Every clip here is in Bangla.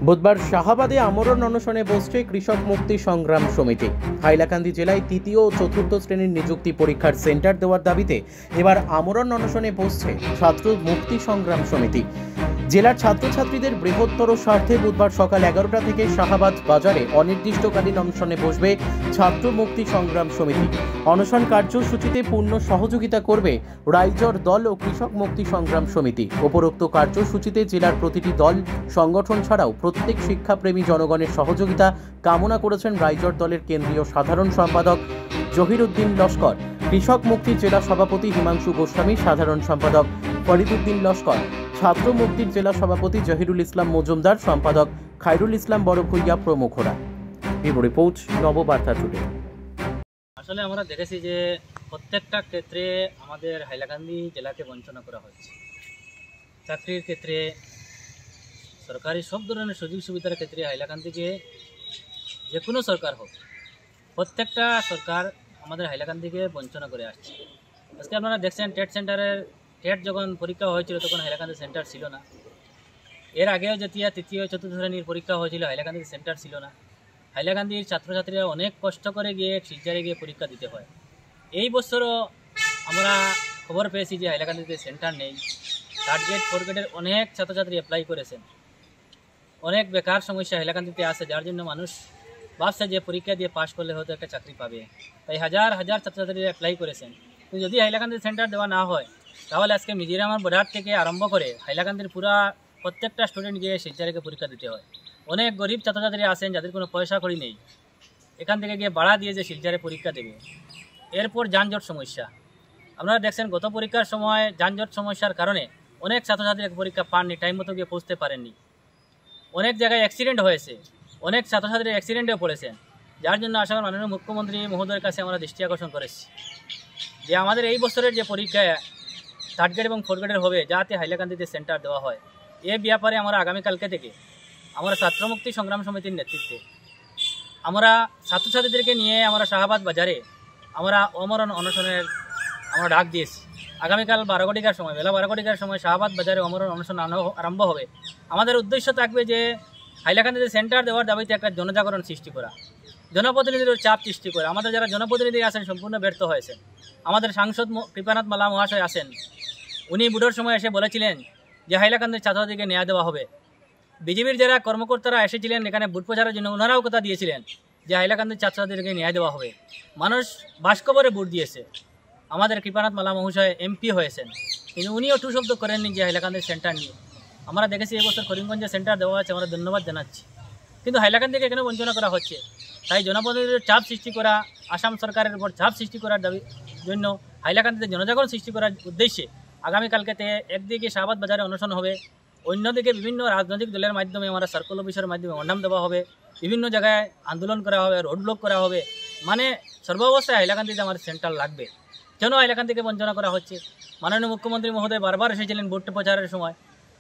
বুধবার শাহাবাদে আমরণ অনশনে বসছে কৃষক মুক্তি সংগ্রাম সমিতি। হাইলাকান্দি জেলায় তৃতীয় ও চতুর্থ শ্রেণীর নিযুক্তি পরীক্ষার সেন্টার দেওয়ার দাবিতে এবার আমরণ অনশনে বসছে ছাত্র মুক্তি সংগ্রাম সমিতি। জেলার ছাত্রছাত্রীদের বৃহত্তর স্বার্থে বুধবার সকাল 11টা থেকে শাহাবাদ বাজারে অনির্দিষ্টকালীন অনশনে বসবে ছাত্র মুক্তি সংগ্রাম সমিতি। অনশন কার্যসূচিতে পূর্ণ সহযোগিতা করবে রাইজর দল ও কৃষক মুক্তি সংগ্রাম সমিতি। উপরোক্ত কার্যসূচিতে জেলার প্রতিটি দল সংগঠন ছাড়াও প্রত্যেক শিক্ষাপ্রেমী জনগণের সহযোগিতা কামনা করেছেন রাইজর দলের কেন্দ্রীয় সাধারণ সম্পাদক জহিরুদ্দিন লস্কর, কৃষক মুক্তি জেলা সভাপতি হিমাংশু গোস্বামী, সাধারণ সম্পাদক ফরিদুদ্দিন লস্কর, ছাত্র মুক্তির জেলা সভাপতি জহিরুল ইসলাম মজুমদার, সম্পাদক খায়রুল ইসলাম বড়ভূইয়া প্রমুখরা। Bureau report, Nababarta today. আসলে আমরা দেখেছি যে প্রত্যেকটা ক্ষেত্রে আমাদের হাইলাকান্দি জেলাকে বঞ্চনা করা হচ্ছে। চাকরির ক্ষেত্রে, সরকারি সব ধরনের সুযোগ সুবিধার ক্ষেত্রে হাইলাকান্দিকে যে কোনো সরকার হোক, প্রত্যেকটা সরকার আমাদের হাইলাকান্দিকে বঞ্চনা করে আসছে। আজকে আপনারা দেখছেন টেট যখন পরীক্ষা হয়েছিল তখন হাইলাকান্দি সেন্টার ছিল না। এর আগেও যেতিয়া তৃতীয় চতুর্থ শ্রেণীর পরীক্ষা হয়েছিল হাইলাকান্দির সেন্টার ছিল না। হাইলাকান্দির ছাত্রছাত্রীরা অনেক কষ্ট করে গিয়ে শিলচরে গিয়ে পরীক্ষা দিতে হয়। এই বছরও আমরা খবর পেয়েছি যে হাইলাকান্দিতে সেন্টার নেই। থার্ড গ্রেড, ফোর্থ গ্রেডের অনেক ছাত্রছাত্রী অ্যাপ্লাই করেছেন। অনেক বেকার সমস্যা হাইলাকান্দিতে আছে, যার জন্য মানুষ ভাবছে যে পরীক্ষা দিয়ে পাশ করলে হয়তো একটা চাকরি পাবে। তাই হাজার হাজার ছাত্রছাত্রীরা অ্যাপ্লাই করেছেন। কিন্তু যদি হাইলাকান্দির সেন্টার দেওয়া না হয় তাহলে আজকে মিজোরামের বর্ডার থেকে আরম্ভ করে হাইলাকান্দির পুরা প্রত্যেকটা স্টুডেন্ট গিয়ে শিলচরে পরীক্ষা দিতে হয়। অনেক গরিব ছাত্রছাত্রীরা আছেন যাদের কোনো পয়সা কড়ি নেই, এখান থেকে গিয়ে ভাড়া দিয়ে যে শিলচরে পরীক্ষা দেবে। এরপর যানজট সমস্যা, আপনারা দেখছেন গত পরীক্ষার সময় যানজট সমস্যার কারণে অনেক ছাত্রছাত্রী পরীক্ষা পাননি, টাইম মতো গিয়ে পৌঁছতে পারেননি। অনেক জায়গায় অ্যাক্সিডেন্ট হয়েছে, অনেক ছাত্রছাত্রী অ্যাক্সিডেন্টে পড়েছেন। যার জন্য আসাম মাননীয় মুখ্যমন্ত্রী মহোদয়ের কাছে আমরা দৃষ্টি আকর্ষণ করেছি যে আমাদের এই বছরের যে পরীক্ষা থার্ড গ্রেড এবং ফোর্থ গ্রেডের হবে, যাতে হাইলাকান্দিতে সেন্টার দেওয়া হয়। এ ব্যাপারে আমরা আগামীকালকে থেকে আমরা ছাত্র মুক্তি সংগ্রাম সমিতির নেতৃত্বে আমরা ছাত্রছাত্রীদেরকে নিয়ে আমরা শাহাবাদ বাজারে আমরা অমরণ অনশনের আমরা ডাক দিয়েছি। আগামীকাল 12 ঘটিকার সময়, বেলা 12 ঘটিকার সময় শাহাবাদ বাজারে অমরণ অনশন আরম্ভ হবে। আমাদের উদ্দেশ্য থাকবে যে হাইলাকান্দিতে সেন্টার দেওয়ার দাবিতে একটা জনজাগরণ সৃষ্টি করা, জনপ্রতিনিধিদের চাপ সৃষ্টি করা। আমাদের যারা জনপ্রতিনিধি আছেন সম্পূর্ণ ব্যর্থ হয়েছেন। আমাদের সাংসদ কৃপানাথ মালা মহাশয় আছেন, উনি বুডোর সময় এসে বলেছিলেন যে হাইলাকান্দির ছাত্রদেরকে ন্যায় দেওয়া হবে। বিজেপির যারা কর্মকর্তারা এসেছিলেন এখানে বুট প্রচারের জন্য, ওনারাও কথা দিয়েছিলেন যে হাইলাকান্দির ছাত্রছাত্রীদেরকে ন্যায় দেওয়া হবে। মানুষ বাষ্কবরে ভোট দিয়েছে। আমাদের কৃপানাথ মালা মহাশয় এমপি হয়েছেন, কিন্তু উনিও টু শব্দ করেননি যে হাইলাকান্দির সেন্টার নিয়ে। আমরা দেখেছি এবছর করিমগঞ্জে সেন্টার দেওয়া আছে, আমরা ধন্যবাদ জানাচ্ছি। কিন্তু হাইলাকান্দিকে কেন বঞ্চনা করা হচ্ছে? তাই জনপ্রতিনিধিদের চাপ সৃষ্টি করা, আসাম সরকারের উপর চাপ সৃষ্টি করার দাবি জন্য হাইলাকান্দিতে জনজাগরণ সৃষ্টি করার উদ্দেশ্যে আগামীকালকেতে একদিকে শাহাবাদ বাজারে অনশন হবে, অন্যদিকে বিভিন্ন রাজনৈতিক দলের মাধ্যমে আমরা সার্কেল অফিসের মাধ্যমে অন্ডাম দেওয়া হবে, বিভিন্ন জায়গায় আন্দোলন করা হবে, রোড ব্লক করা হবে। মানে সর্বাবস্থায় হাইলাকান্দিতে আমার সেন্টার লাগবে। কেন হাইলাকান্দিকে বঞ্চনা করা হচ্ছে? মাননীয় মুখ্যমন্ত্রী মহোদয় বারবার এসেছিলেন ভোট প্রচারের সময়,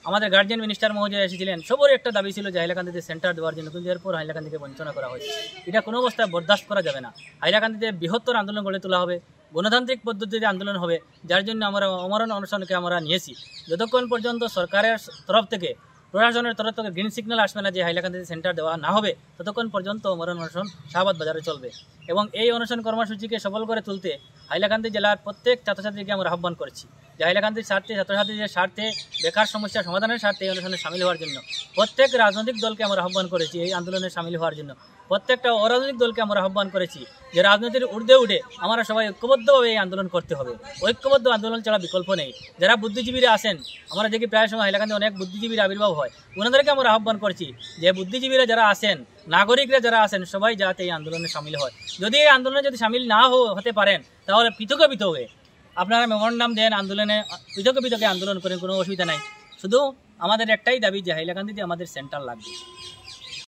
আমাদের গার্জিয়ান মিনিস্টার মহোদয় এসেছিলেন। সবারই একটা দাবি ছিল যে হাইলাকান্দিতে সেন্টার দেওয়ার জন্য, কিন্তু এরপর হাইলাকান্দিকে বঞ্চনা করা হচ্ছে। এটা কোনো অবস্থায় বরদাস্ত করা যাবে না। হাইলাকান্দিতে বৃহত্তর আন্দোলন গড়ে তোলা হবে, গণতান্ত্রিক পদ্ধতিতে আন্দোলন হবে, যার জন্য আমরা অমরণ অনশনকে আমরা নিয়েছি। যতক্ষণ পর্যন্ত সরকারের তরফ থেকে, প্রশাসনের তরফ থেকে গ্রিন সিগন্যাল আসবে না যে হাইলাকান্দিতে সেন্টার দেওয়া না হবে, ততক্ষণ পর্যন্ত অমরণ অনশন শাহাবাদ বাজারে চলবে। এবং এই অনশন কর্মসূচিকে সফল করে তুলতে হাইলাকান্দি জেলার প্রত্যেক ছাত্রছাত্রীকে আমরা আহ্বান করছি যে হাইলাকান্দির স্বার্থে, ছাত্রছাত্রীদের স্বার্থে, বেকার সমস্যা সমাধানের স্বার্থে এই অনুষ্ঠানে সামিল হওয়ার জন্য প্রত্যেক রাজনৈতিক দলকে আমরা আহ্বান করেছি এই আন্দোলনে সামিল হওয়ার জন্য। প্রত্যেকটা অরাজনৈতিক দলকে আমরা আহ্বান করেছি যে রাজনীতির ঊর্ধ্বে উঠে আমরা সবাই ঐক্যবদ্ধভাবে এই আন্দোলন করতে হবে। ঐক্যবদ্ধ আন্দোলন ছাড়া বিকল্প নেই। যারা বুদ্ধিজীবীরা আছেন, আমরা দেখি প্রায় সময় হাইলাকান্দি অনেক বুদ্ধিজীবীর আবির্ভাব হয়, ওনাদেরকে আমরা আহ্বান করছি যে বুদ্ধিজীবীরা যারা আছেন, নাগরিকরা যারা আছেন, সবাই যাতে এই আন্দোলনে সামিল হয়। যদি এই আন্দোলনে যদি সামিল না হতে পারেন তাহলে পৃথকে আপনারা মেমোরান্ডাম দেন, আন্দোলনে পৃথকে আন্দোলন করেন, কোনো অসুবিধা নাই। শুধু আমাদের একটাই দাবি যে হাইলাকান্দিতে আমাদের সেন্টার লাগবে।